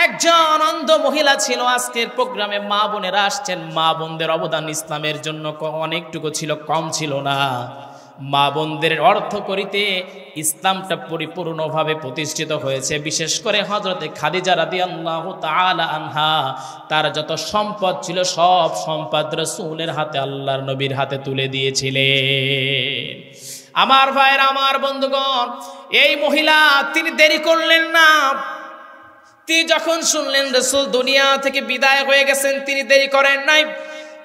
একজন অন্ধ মহিলা ছিল। আজকের প্রোগ্রামে মা বোনেরা আসছেন, মা বোনদের অবদান ইসলামের জন্য অনেকটুকু ছিল, কম ছিল না। মা বোনদের অর্থ করিতে ইসলামটা পরিপূর্ণভাবে প্রতিষ্ঠিত হয়েছে। বিশেষ করে হযরতে খাদিজা রাদিয়াল্লাহু তাআলা আনহা, তার যত সম্পদ ছিল সব সম্পদ রাসূলের হাতে, আল্লাহর নবীর হাতে তুলে দিয়েছিলেন। আমার ভাইরা, আমার বন্ধুগণ, এই মহিলা তিনি দেরি করলেন না। তিনি যখন শুনলেন রাসূল দুনিয়া থেকে বিদায় হয়ে গেছেন, তিনি দেরি করেন নাই।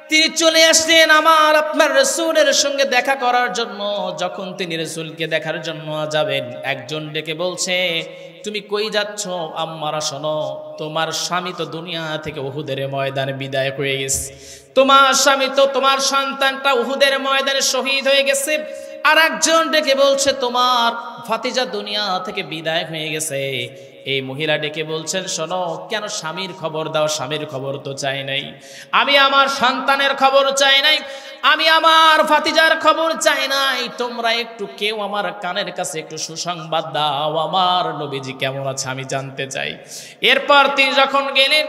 তিনি চলে আসলেন আমার আপনার রাসূলের সঙ্গে দেখা করার জন্য। যখন তিনি রাসূলকে দেখার জন্য যাবেন, একজন ডেকে বলছে, তুমি কই যাচ্ছ আম্মারা? শোনো, তোমার স্বামী তো দুনিয়া থেকে উহুদের ময়দানে বিদায় হয়ে গেছে। তোমার স্বামী তো, তোমার সন্তানটা উহুদের ময়দানে শহীদ হয়ে গেছে। আর একজন ডেকে বলছে, তোমার ভাতিজা দুনিয়া থেকে বিদায় হয়ে গেছে। এই মহিলা ডেকে বলছেন, শোনো, কেন স্বামীর খবর দাও? স্বামীর খবর তো চাই নাই, আমি আমার সন্তানের খবর চাই নাই, আমি আমার ভাতিজার খবর চাই নাই। তোমরা একটু কেউ আমার কানের কাছে একটু সুসংবাদ দাও, আমার নবীজি কেমন আছে আমি জানতে চাই। এরপর তিনি যখন গেলেন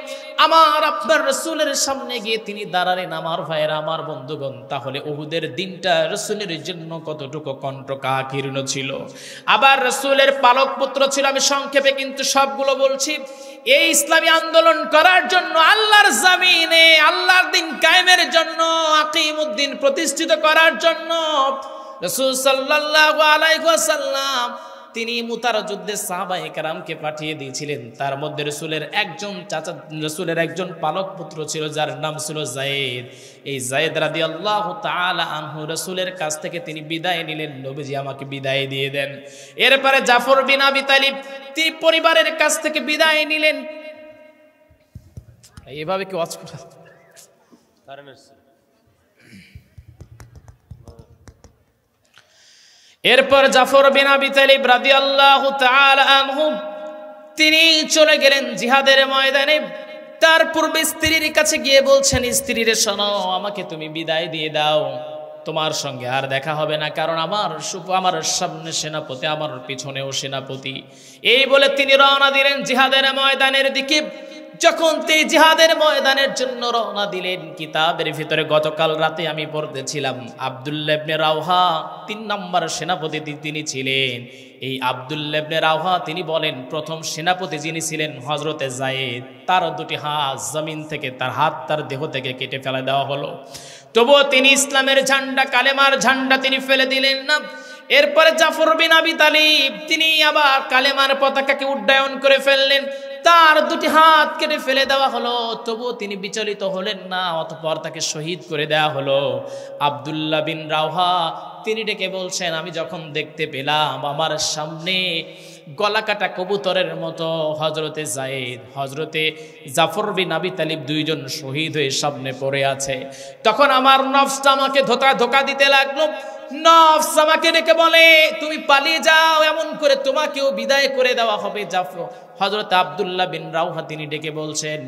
আমার আপনার রাসূলের সামনে গিয়ে তিনি দাঁড়ালেন। আমার ভাইয়েরা, আমার বন্ধুগণ, তাহলে উহুদের দিনটা রাসূলের জন্য কতটুকু কণ্ঠকাকীর্ণ ছিল। আবার রাসূলের পালক পুত্র ছিল। আমি সংক্ষেপে কিন্তু সবগুলো বলছি। এই ইসলামী আন্দোলন করার জন্য, আল্লাহর জমিনে আল্লাহর দিন কায়েমের জন্য, আকিমুদ্দিন প্রতিষ্ঠিত করার জন্য রাসূল সাল্লাল্লাহু আলাইহি ওয়াসাল্লাম তিনি মুতার যুদ্ধে সাহাবায়ে কেরামকে পাঠিয়ে দিয়েছিলেন। তার মধ্যে রাসূলের একজন চাচা, রাসূলের একজন পালক পুত্র ছিল যার নাম ছিল যায়েদ। এই যায়েদ রাদিয়াল্লাহু তাআলা আনহু রাসূলের কাছ থেকে তিনি বিদায় নিলেন, নবীজি আমাকে বিদায় দিয়ে দেন। এরপরে জাফর বিন আবি তালিব তিনি পরিবারের কাছ থেকে বিদায় নিলেন। এইভাবে কি ওয়াজ করা? এরপর জাফর বিন আবি তালিব রাদিয়াল্লাহু তাআলা আনহু তিনি চলে গেলেন জিহাদের ময়দানে। তার পূর্বে স্ত্রীর কাছে গিয়ে বলছেন, স্ত্রীরে শোনো, আমাকে তুমি বিদায় দিয়ে দাও, তোমার সঙ্গে আর দেখা হবে না, কারণ আমার সামনে সেনাপতি, আমার পিছনেও সেনাপতি। এই বলে তিনি রওনা দিলেন জিহাদের ময়দানের দিকে। যখন তিনি জিহাদের ময়দানের জন্য রওনা দিলেন, কিতাবের ভিতরে গতকাল রাতে আমি পড়তেছিলাম, আব্দুল্লাহ ইবনে রাওহা ৩ নম্বর সেনাপতি তিনি ছিলেন। এই আব্দুল্লাহ ইবনে রাওহা তিনি বলেন, প্রথম সেনাপতি যিনি ছিলেন হযরতে যায়েদ, তার 2টি হাত জমিন থেকে, তার হাত তার দেহ থেকে কেটে ফেলে দেওয়া হলো। তবুও তিনি ইসলামের ঝান্ডা, কালেমার ঝান্ডা তিনি ফেলে দিলেন না। এরপরে জাফর বিন আবি তালিব তিনি আবার কালেমার পতাকাকে উড্ডয়ন করে ফেললেন। তার 2টি হাত কেটে ফেলে দেওয়া হলো, তবুও তিনি বিচলিত হলেন না। অতঃপর তাকে শহীদ করে দেওয়া হলো। আব্দুল্লাহ বিন রাওহা তিনি ডেকে বলছেন, আমি যখন দেখতে পেলাম আমার সামনে গলাকাটা কবুতরের মতো হযরতে যায়েদ, হযরতে জাফর বিন আবি তালিব 2 জন শহীদ হয়ে সামনে পড়ে আছে, তখন আমার নফসটা আমাকে ধোঁকা দিতে লাগলো। নফস আমাকে ডেকে বলে, তুমি পালিয়ে যাও, এমন করে তোমাকেও বিদায় করে দেওয়া হবে। জাফর হযরত আব্দুল্লাহ বিন রাওহা তিনি ডেকে বলছেন,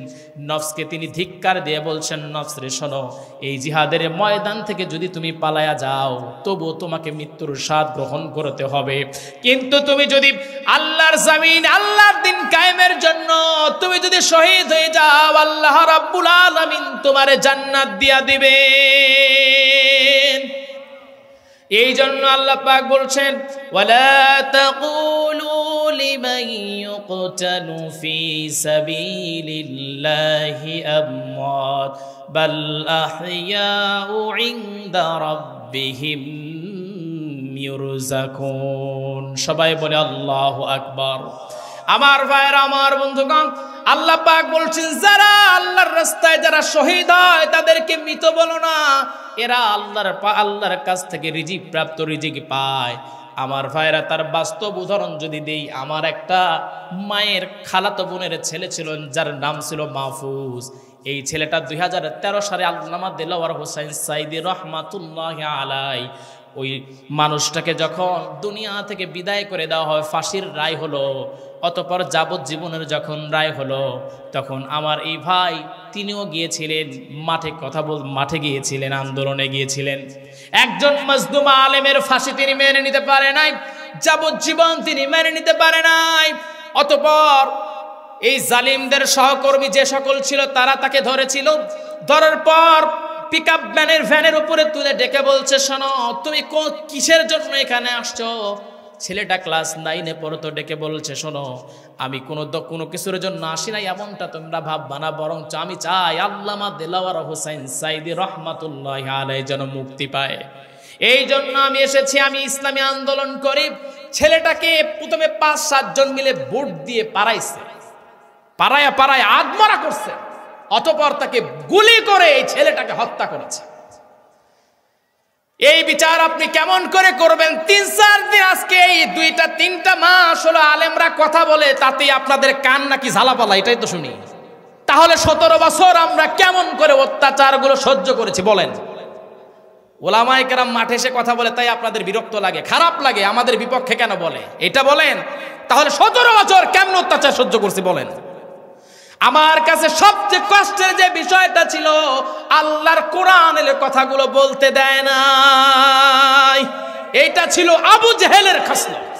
নফসকে তিনি ধিক্কার দিয়ে বলছেন, নফস রে শোনো, এই জিহাদের ময়দান থেকে যদি তুমি পালায়া যাও, তবু তোমাকে মৃত্যুর স্বাদ গ্রহণ করতে হবে। কিন্তু তুমি যদি আল্লাহর জমিন, আল্লাহর দিন কায়েমের জন্য তুমি যদি শহীদ হয়ে যাও, আল্লাহ রাব্বুল আলামিন তোমারে জান্নাত দিয়া দিবেন। এই জন্য আল্লাহ পাক বলছেন, ওয়ালা তাকুলু লিমান ইউকতালু ফি সাবিলিল্লাহি আমওয়াত বাল আহইয়াউ ইনদা রাব্বিহিম ইউরযাকুন। সবাই বলে আল্লাহু আকবার। আমার ভাইরা, আমার বন্ধুগণ, আল্লাহ পাক বলছেন, যারা আল্লাহর রাস্তায় যারা শহীদ হয় তাদেরকে মৃত বলো না, এরা আল্লাহর কাছ থেকে রিজিক প্রাপ্ত, রিজিক পায়। আমার ভাইরা, তার বাস্তব উদাহরণ যদি দেই, আমার একটা মায়ের খালাতো বোনের ছেলে ছিল যার নাম ছিল মাহফুজ। এই ছেলেটা 2013 সালে আল্লামা দেলাওয়ার হোসেন সাইদি রহমাতুল্লাহি আলাইহি ওই মানুষটাকে যখন দুনিয়া থেকে বিদায় করে দেওয়া হয়, ফাঁসির রায় হলো, অতঃপর যাবজ্জীবনের যখন রায় হলো, তখন আমার এই ভাই তিনিও গিয়েছিলেন মাঠে গিয়েছিলেন, আন্দোলনে গিয়েছিলেন। একজন মজলুম আলেমের ফাঁসি তিনি মেনে নিতে পারে নাই, যাবজ্জীবন তিনি মেনে নিতে পারে নাই। অতঃপর এই জালিমদের সহকর্মী যে সকল ছিল তারা তাকে ধরেছিল। ধরার পর পিকআপ ভ্যানের উপরে তুলে ডেকে বলছে, শোনো তুমি কিসের জন্য এখানে আসছো? ছেলেটা ক্লাস 9-এ পড়তো। ডেকে বলছে, শোনো আমি কোনো কিছুর জন্য আসি নাই, এমনটা তোমরা ভাববা না, বরঞ্চ আমি চাই আল্লামা দেলাওয়ার হোসেন সাইদি রহমাতুল্লাহি আলাইহি যেন মুক্তি পায়। এই জন্য আমি এসেছি, আমি ইসলামী আন্দোলন করি। ছেলেটাকে প্রথমে 5-7 জন মিলে বুট দিয়ে পাড়ায় আধমরা করছে, অতঃপর তাকে গুলি করে এই ছেলেটাকে হত্যা করেছে। এই বিচার আপনি কেমন করে করবেন? 3-4 দিন, আজকে এই 2-3টা মাস হলো আলেমরা কথা বলে, তাতেই আপনাদের কান নাকি ঝালাপালা, এটাই তো শুনি। তাহলে 17 বছর আমরা কেমন করে অত্যাচারগুলো সহ্য করেছি বলেন? ওলামায়ে কেরাম মাঠে এসে কথা বলে তাই আপনাদের বিরক্ত লাগে, খারাপ লাগে, আমাদের বিপক্ষে কেন বলে এটা বলেন? তাহলে 17 বছর কেমন অত্যাচার সহ্য করছি বলেন? আমার কাছে সবচেয়ে কষ্টের যে বিষয়টা ছিল, আল্লাহর কোরআন এর কথাগুলো বলতে দেয় না। এইটা ছিল আবু জেহেলের খাসলত।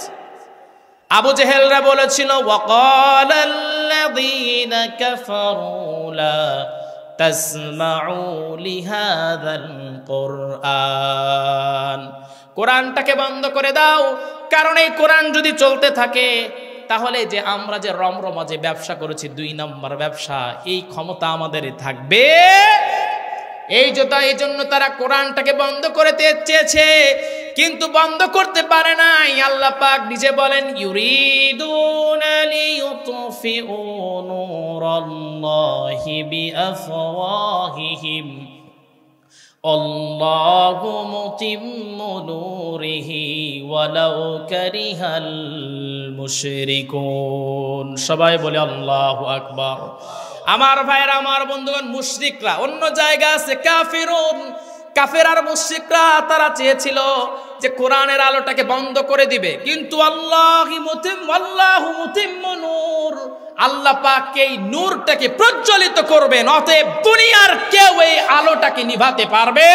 আবু জেহেলরা বলেছিল, ওয়াকালাল্লাযীনা কাফারু লা তাসমাউ লিহাযাল কুরআন, কোরআনটাকে বন্ধ করে দাও, কারণ এই কোরআন যদি চলতে থাকে তাহলে যে আমরা যে রমরমা যে ব্যবসা করেছি 2 নম্বর ব্যবসা, এই ক্ষমতা আমাদের থাকবে। এই জন্য তারা কোরআনটাকে বন্ধ করতে চেয়েছে, কিন্তু বন্ধ করতে পারে নাই। আল্লাহ পাক নিজে বলেন, ইউরিদুনা লিইউতফিউ নূরাল্লাহি বিআফওয়াহিহিম আল্লাহু মুতিম্মু নূরিহি ওয়ালাউ কারিহাল মুশরিকুন। সবাই বলে আল্লাহু আকবার। আমার ভাইরা, আমার বন্ধুগণ, মুশরিকরা অন্য জায়গা আছে, কাফিরুন, কাফের আর মুশরিকরা তারা চেয়েছিল যে কোরআনের আলোটাকে বন্ধ করে দিবে, কিন্তু আল্লাহু মুতিম্মু নূর, আল্লাহ পাক এই নূরটাকে প্রজ্বলিত করবেন, অতএব দুনিয়ার কেউ এই আলোটাকে নিভাতে পারবে।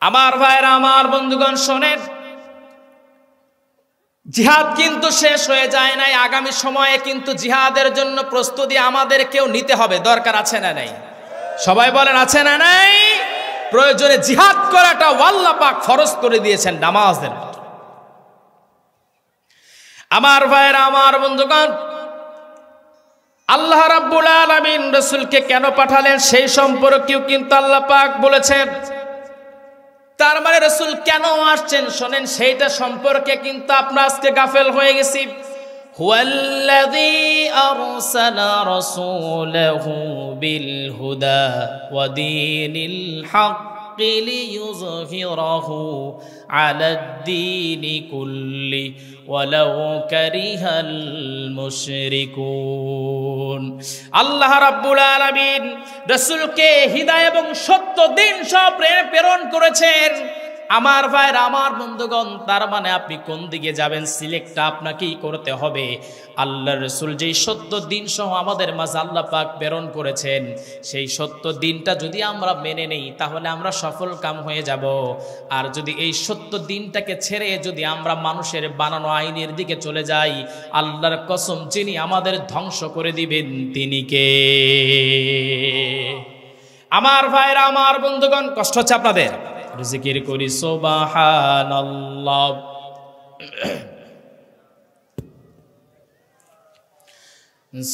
আমার ভাইরা, আমার বন্ধুগণ শোনেন, জিহাদ কিন্তু শেষ হয়ে যায় নাই। আগামী সময়ে কিন্তু জিহাদের জন্য প্রস্তুতি আমাদের কেউ নিতে হবে, দরকার আছে না নাই? সবাই বলেন আছে না নাই? প্রয়োজনে জিহাদ করাটা আল্লাহ পাক ফরজ করে দিয়েছেন নামাজের মতো। আমার ভাইরা, আমার বন্ধুগণ, আল্লাহ রাব্বুল আলামিন রাসূলকে কেন পাঠালেন সেই সম্পর্কেও কিন্তু আল্লাহ পাক বলেছেন। তার মানে রাসূল কেন আসছেন শোনেন, সেইটা সম্পর্কে কিন্তু আমরা আজকে গাফেল হয়ে গেছি। হুয়াল্লাযী আরসালা রাসূলাহু বিল হুদা ওয়া দীনিল হাক্কি লিইয়ুযহিরাহু আলাদ-দীনি কুল্লি ওয়ালাউ কারিহাল মুশরিকুন। আল্লাহ রাব্বুল আলামিন রাসূলকে হিদায়াত এবং সত্য দিন সব প্রেরণ করেছেন। আমার ভাইরা, আমার বন্ধুগণ, তার মানে আপনি কোন দিকে যাবেন সিলেক্টটা আপনাকেই করতে হবে। আল্লাহর রাসূল যেই সত্য দিন সহ আমাদের মাঝে আল্লাহ পাক প্রেরণ করেছেন, সেই সত্য দিনটা যদি আমরা মেনে নেই তাহলে আমরা সফল কাম হয়ে যাব। আর যদি এই সত্য দিনটাকে ছেড়ে যদি আমরা মানুষের বানানো আইনের দিকে চলে যাই, আল্লাহর কসম, যিনি আমাদের ধ্বংস করে দিবেন তিনি কে? আমার ভাইরা, আমার বন্ধুগণ, কষ্ট হচ্ছে আপনাদের? জিকির করি সুবহানাল্লাহ,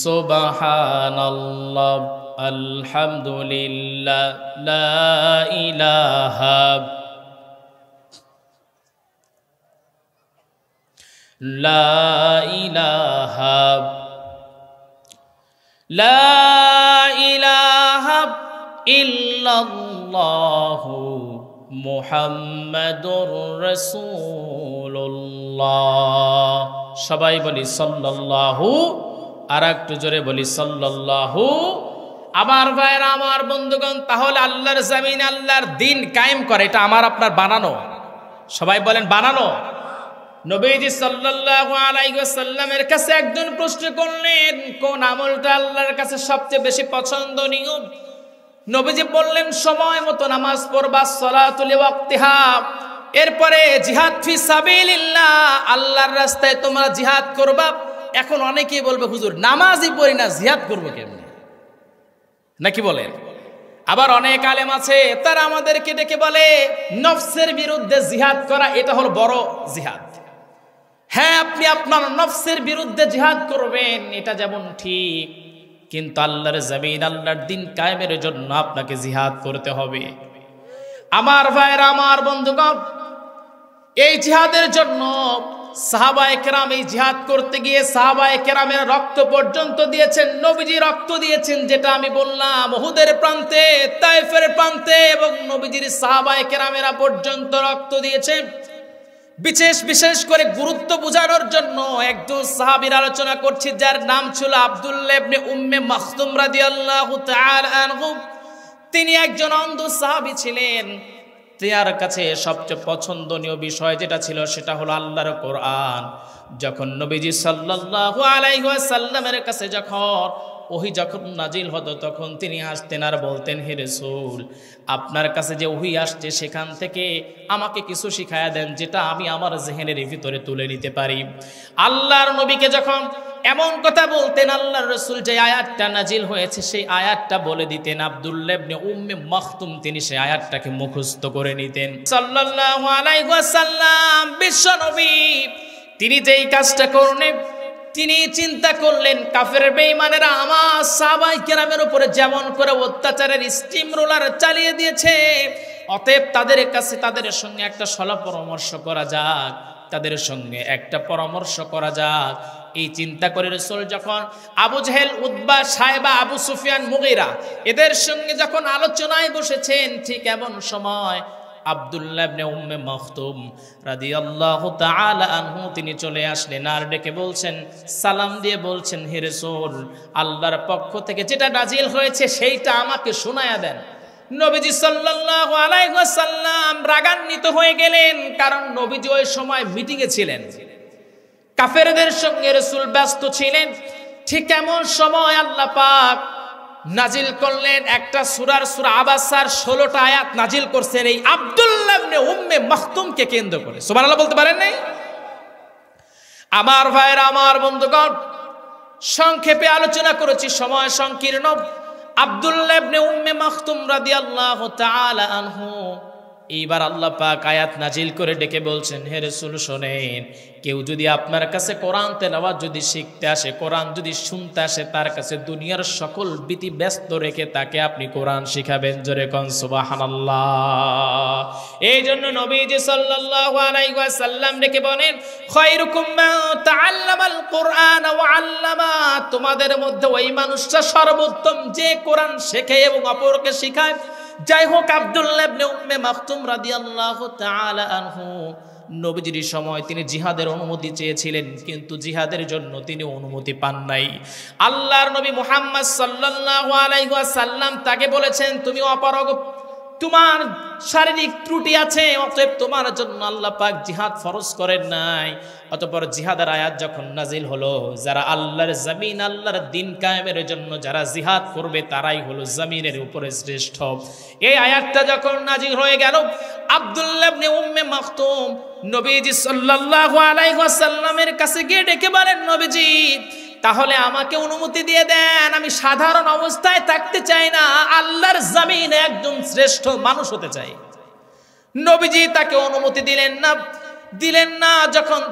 সুবহানাল্লাহ, আলহামদুলিল্লাহ, লা ইলাহা ইল্লাল্লাহু মুহাম্মাদুর রাসূলুল্লাহ। সবাই বলি সাল্লাল্লাহু, আর একটু জোরে বলি সাল্লাল্লাহু। আমার ভাইরা, আমার বন্ধুগণ, তাহলে আল্লাহর জমিনে আল্লাহর দিন কায়েম করে, এটা আমার আপনার বানানো? সবাই বলেন বানানো। নবীজি সাল্লাল্লাহু আলাইহি ওয়াসাল্লামের কাছে একজন প্রশ্ন করলেন, কোন আমলটা আল্লাহর কাছে সবচেয়ে বেশি পছন্দনীয়? নবীজি বললেন, সময় মতো নামাজ পড়বা, সালাতুল ওয়াক্তিহা, এরপরে জিহাদ ফি সাবিলিল্লাহ, আল্লাহর রাস্তায় তোমরা জিহাদ করবা। এখন অনেকেই বলবে হুজুর নামাজই পড়ি না, জিহাদ করবো কেমনে, নাকি বলেন? আবার অনেক আলেম আছে তারা আমাদেরকে ডেকে বলে নফসের বিরুদ্ধে জিহাদ করা এটা হলো বড় জিহাদ। হ্যাঁ, আপনি আপনার নফসের বিরুদ্ধে জিহাদ করবেন, এটা যেমন ঠিক, কিন্তু আল্লাহর জমিন, আল্লাহর দিন কায়েমের জন্য আপনাকে জিহাদ করতে হবে। আমার ভাইরা, আমার বন্ধুগণ, এই জিহাদের জন্য সাহাবায়ে কেরাম এই জিহাদ করতে গিয়ে সাহাবায়ে কেরামের রক্ত পর্যন্ত দিয়েছেন। নবীজি রক্ত দিয়েছেন, যেটা আমি বললাম, উহুদের প্রান্তে, তায়েফের প্রান্তে, এবং নবীজির সাহাবায়ে কেরামেরা পর্যন্ত রক্ত দিয়েছেন। বিশেষ করে গুরুত্ব বোঝানোর জন্য একজন সাহাবীর আলোচনা করছি, যার নাম ছিল আব্দুল্লাহ ইবনে উম্মে মাখতুম রাদিয়াল্লাহু তাআলা আনহু। তিনি একজন অন্ধ সাহাবী ছিলেন। তার কাছে সবচেয়ে পছন্দনীয় বিষয় যেটা ছিল সেটা হলো আল্লাহর কোরআন। যখন নবীজি সাল্লাল্লাহু আলাইহি ওয়াসাল্লামের কাছে ওহী যখন নাজিল হতো, তখন তিনি আসতেন আর বলতেন, হে রাসূল, আপনার কাছে যে ওহী আসছে সেখান থেকে আমাকে কিছু শিখায়া দেন, যেটা আমি আমার জেহেনের ভিতরে তুলে নিতে পারি। আল্লাহর নবীকে যখন এমন কথা বলতেন, আল্লাহর রাসূল যে আয়াতটা নাজিল হয়েছে সেই আয়াতটা বলে দিতেন। আব্দুল্লাহ ইবনে উম্মে মাখতুম তিনি সেই আয়াতটাকে মুখস্থ করে নিতেন। সাল্লাল্লাহু আলাইহি ওয়াসাল্লাম বিশ্ব নবী তিনি যেই কাজটা করলেন, তিনি চিন্তা করলেন কাফের বেঈমানেরা আমার সাহাবায়ে কেরামের উপরে যেমন করে অত্যাচারের স্টিম রোলার চালিয়ে দিয়েছে, অতএব তাদের সঙ্গে একটা সলা পরামর্শ করা যাক, তাদের সঙ্গে একটা পরামর্শ করা যাক। এই চিন্তা করে রাসূল যখন আবু জেহেল, উতবা, সায়বা, আবু সুফিয়ান, মুগীরা এদের সঙ্গে যখন আলোচনায় বসেছেন, ঠিক এমন সময় আব্দুল্লাহ ইবনে উম্মে মাখতুম রাদিয়াল্লাহু তাআলা আনহু তিনি চলে আসলেন আর ডেকে বলছেন, সালাম দিয়ে বলছেন, হে রাসূল, আল্লাহর পক্ষ থেকে যেটা নাজিল হয়েছে সেইটা আমাকে শোনায়া দেন। নবীজি সাল্লাল্লাহু আলাইহি ওয়াসাল্লাম রাগান্বিত হয়ে গেলেন, কারণ নবীজি ওই সময় মিটিংয়ে ছিলেন, কাফেরদের সঙ্গে রাসূল ব্যস্ত ছিলেন। ঠিক এমন সময় আল্লাহ পাক নাজিল করলেন একটা সূরা আবাসার 16টা আয়াত নাজিল করছেন এই আব্দুল্লাহ ইবনে উম্মে মাখতুমকে কেন্দ্র করে। সুবহানাল্লাহ বলতে পারেন নাই? আমার ভাইরা, আমার বন্ধুগণ, সংক্ষেপে আলোচনা করেছি, সময় সংকীর্ণ। আব্দুল্লাহ ইবনে উম্মে মাখতুম রাদিয়াল্লাহু তাআলা আনহু এইবার আল্লাহ পাক আয়াত নাজিল করে ডেকে বলছেন, হে রাসূল শোনেন, কেউ যদি আপনার কাছে কোরআন তেলাওয়াত যদি শিখতে আসে, কোরআন যদি শুনতে আসে, তার কাছে দুনিয়ার সকল বিধি ব্যস্ত রেখে তাকে আপনি কোরআন শিখাবেন। জোরে কোন সুবহানাল্লাহ। এই জন্য নবীজি সাল্লাল্লাহু আলাইহি ওয়াসাল্লাম ডেকে বলেন, খায়রুকুম মান তাআল্লামাল কুরআন ওয়া আল্লামা, তোমাদের মধ্যে ওই মানুষটা সর্বোত্তম যে কোরআন শেখে এবং অপরকে শেখায়। যাই হোক, আব্দুল্লাহ ইবনে উম্মে মাখতুম রাদিয়াল্লাহু তাআলা আনহু নবীজির সময় তিনি জিহাদের অনুমতি চেয়েছিলেন, কিন্তু জিহাদের জন্য তিনি অনুমতি পান নাই। আল্লাহর নবী মুহাম্মদ সাল্লাল্লাহু আলাইহি ওয়াসাল্লাম তাকে বলেছেন, তুমি অপারগ, তোমার শারীরিক ত্রুটি আছে, অতএব তোমার জন্য আল্লাহ পাক জিহাদ ফরজ করেন নাই। অতঃপর জিহাদের আয়াত যখন নাজিল হলো, যারা আল্লাহর জমিন, আল্লাহর দিন কায়েমের জন্য যারা জিহাদ করবে তারাই হলো জমিনের উপরে শ্রেষ্ঠ। এই আয়াতটা যখন নাজিল হয়ে গেল, আব্দুল্লাহ ইবনে উম্মে মাখতুম নবীজি সাল্লাল্লাহু আলাইহি ওয়াসাল্লামের কাছে গিয়ে ডেকে বলেন, নবীজি তাহলে আমাকে অনুমতি দিয়ে দেন, আমি সাধারণ অবস্থায় থাকতে চাই না, আল্লাহর জমিনে একজন শ্রেষ্ঠ মানুষ হতে চাই। নবীজি তাকে অনুমতি দিলেন না।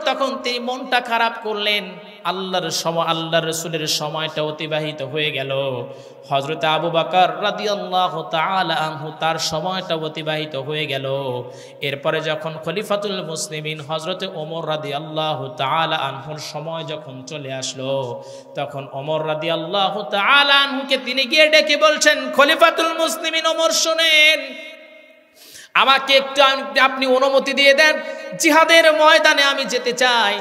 তখন তিনি মনটা খারাপ করলেন। আল্লাহর রাসূলের সময়টা অতিবাহিত হয়ে গেল। হযরত আবু বকর রাদিয়াল্লাহু তাআলা আনহু তার সময়টা অতিবাহিত হয়ে গেল। এরপরে যখন খলিফাতুল মুসলিমিন হযরত ওমর রাদিয়াল্লাহু তাআলা আনহুর সময় যখন চলে আসলো, তখন ওমর রাদিয়াল্লাহু তাআলা আনহুকে তিনি গিয়ে ডেকে বলছেন, খলিফাতুল মুসলিমিন ওমর শুনেন, আমাকে একটু আপনি অনুমতি দিয়ে দেন, জিহাদের ময়দানে আমি যেতে চাই,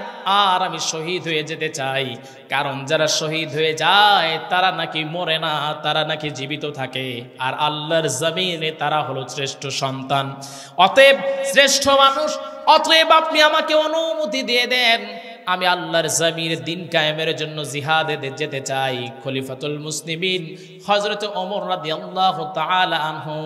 আর আমি শহীদ হয়ে যেতে চাই। কারণ যারা শহীদ হয়ে যায় তারা নাকি মরে না, তারা নাকি জীবিত থাকে, আর আল্লাহর জমিনে তারা হলো শ্রেষ্ঠ সন্তান, অতএব শ্রেষ্ঠ মানুষ। অতএব আপনি আমাকে অনুমতি দিয়ে দেন, আমি আল্লাহর জমিনের দিন কায়েমের জন্য জিহাদে যেতে চাই। খলিফাতুল মুসলিমিন হযরত ওমর রাদিয়াল্লাহু তাআলা আনহু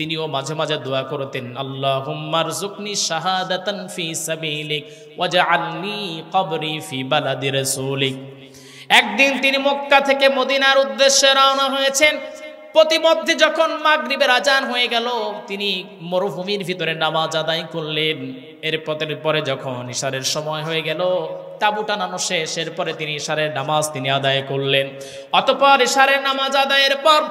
তিনিও মাঝে মাঝে দোয়া করতেন, আল্লাহুম্মা রযুকনি শাহাদাতান ফি সাবিলিক ওয়াজআলনি কবরি ফি বালাদি রাসূলিক। একদিন তিনি মক্কা থেকে মদিনার উদ্দেশ্যে রওনা হয়েছেন। প্রতিমধ্যে যখন মাগরিবের আজান হয়ে গেল, তিনি মরুভূমির ভিতরে নামাজ আদায় করলেন। পরে যখন ইশারের সময় হয়ে গেল, তাঁবু টানানো শেষ, এরপরে তিনি ইশারের নামাজ তিনি আদায় করলেন। অতঃপর ইশারের নামাজ আদায়ের পর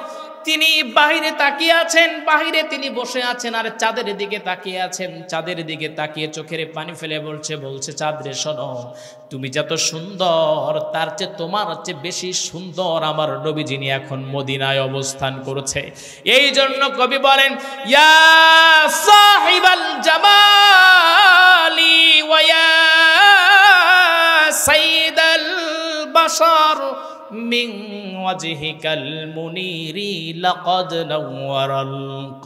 তিনি বাহিরে তাকিয়ে আছেন, বাহিরে তিনি বসে আছেন আর চাঁদের দিকে তাকিয়ে আছেন। চাঁদের দিকে তাকিয়ে চোখের পানি ফেলে বলছে, চাঁদ রে শোনো, তুমি যত সুন্দর তার চেয়ে তোমার চেয়ে বেশি সুন্দর আমার নবী যিনি এখন মদিনায় অবস্থান করছে। এই জন্য কবি বলেন, ইয়া সাহিবাল জামালি ওয়া ইয়া সাইয়্যিদাল বাশার মিন ওয়াজহিকাল মুনিরি লাকাদ নাওয়ারাল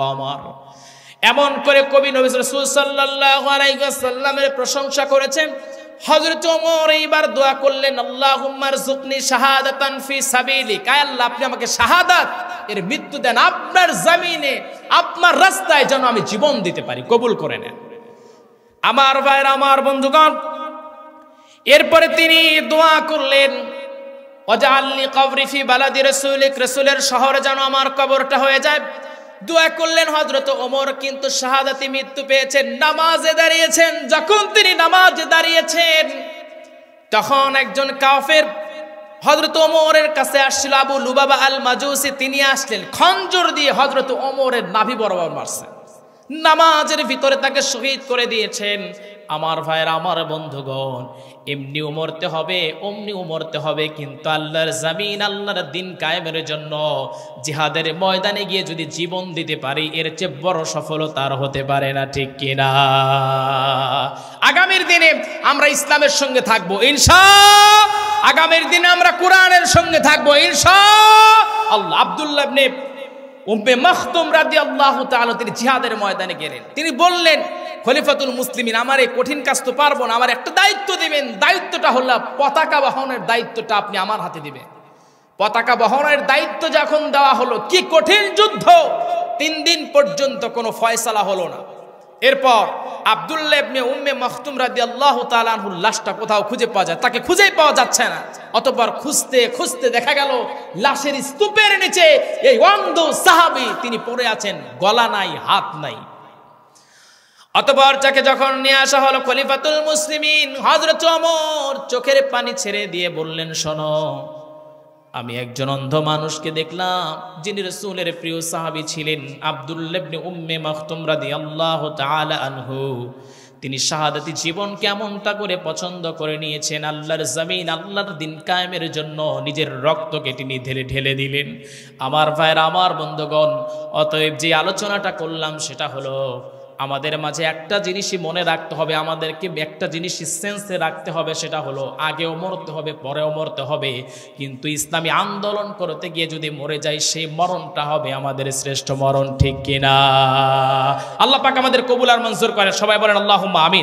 কমার। এমন করে কবি নবী রাসূল সাল্লাল্লাহু আলাইহি ওয়াসাল্লামের প্রশংসা করেছেন। হযরত ওমর এইবার দোয়া করলেন, আল্লাহুম্মা রযুকনি শাহাদাতান ফি সাবিলিক, আয় আল্লাহ আপনি আমাকে শাহাদাত এর মৃত্যু দেন, আপনার জমিনে আপনার রাস্তায় যেন আমি জীবন দিতে পারি, কবুল করে নেন। আমার ভাইরা, আমার বন্ধুগণ, এরপরে তিনি দোয়া করলেন, ওয়াজআলনি কবরি ফি বালাদি রাসূলিক, রাসূলের শহরে যেন আমার কবরটা হয়ে যায়। দোয়া করলেন হযরত ওমর, কিন্তু শাহাদাতি মৃত্যু পেয়েছেন, নামাজে দাঁড়িয়েছেন। যখন তিনি নামাজে দাঁড়িয়েছেন, তখন একজন কাফের হযরত ওমরের কাছে আসছিল, আবু লুবাবা আল মাজুসি। তিনি আসলেন, খঞ্জর দিয়ে হযরত ওমরের নাভি বরাবর মারছেন, নামাজের ভিতরে তাকে শহীদ করে দিয়েছেন। আমার ভাইরা, আমার বন্ধুগণ, এমনিও মরতে হবে, অমনিও মরতে হবে, কিন্তু আল্লাহর জমিন, আল্লাহর দিন কায়েমের জন্য জিহাদের ময়দানে গিয়ে যদি জীবন দিতে পারি, এর চেয়ে বড় সফলতা আর হতে পারে না, ঠিক কিনা? আগামীর দিনে আমরা ইসলামের সঙ্গে থাকবো ইনশাআল্লাহ, আগামীর দিনে আমরা কোরআনের সঙ্গে থাকবো ইনশাআল্লাহ। আব্দুল্লাহ ইবনে উম্মে মাখতুম রাদিয়াল্লাহু তাআলা তিনি জিহাদের ময়দানে গেলেন। তিনি বললেন, খলিফাতুল মুসলিমিন, আমার এই কঠিন কাজ তো পারবো না, আমার একটা দায়িত্ব দিবেন। দায়িত্বটা হলো পতাকা বহনের দায়িত্বটা আপনি আমার হাতে দিবেন। পতাকা বহনের দায়িত্ব যখন দেওয়া হলো, কি কঠিন যুদ্ধ! 3 দিন পর্যন্ত কোনো ফয়সালা হলো না। এরপর আব্দুল্লাহ ইবনে উম্মে মাখতুম রাদিয়াল্লাহু তাআলা আনহুর লাশটা কোথাও খুঁজে পাওয়া যায়, তাকে খুঁজেই পাওয়া যাচ্ছে না। অতঃপর খুঁজতে খুঁজতে দেখা গেল লাশের স্তূপের নিচে এই অন্ধ সাহাবী তিনি পড়ে আছেন, গলা নাই, হাত নাই। অতঃপর যাকে যখন নিয়ে আসা হলো খলিফাতুল মুসলিমিন, হযরত ওমর চোখের পানি ছেড়ে দিয়ে বললেন, শোনো, আমি একজন অন্ধ মানুষকে দেখলাম, যিনি রাসূলের প্রিয় সাহাবী ছিলেন আব্দুল্লাহ ইবনে উম্মে মাখতুম রাদিয়াল্লাহু তাআলা আনহু। তিনি শাহাদাতি জীবন কেমনটা করে পছন্দ করে নিয়েছেন, আল্লাহর জমিন, আল্লাহর দিন কায়েমের জন্য নিজের রক্তকে তিনি ঢেলে দিলেন। আমার ভাইরা, আমার বন্ধুগণ, অতএব যে আলোচনাটা করলাম সেটা হলো, আমাদের মাঝে একটা জিনিসই মনে রাখতে হবে, আমাদেরকে একটা জিনিসই সেন্সে রাখতে হবে, সেটা হলো আগেও মরতে হবে, পরেও মরতে হবে, কিন্তু ইসলামী আন্দোলন করতে গিয়ে যদি মরে যাই, সেই মরণটা হবে আমাদের শ্রেষ্ঠ মরণ, ঠিক কিনা? আল্লাহ পাক আমাদের কবুল আর মঞ্জুর করেন। সবাই বলেন আল্লাহুম্মা আমিন।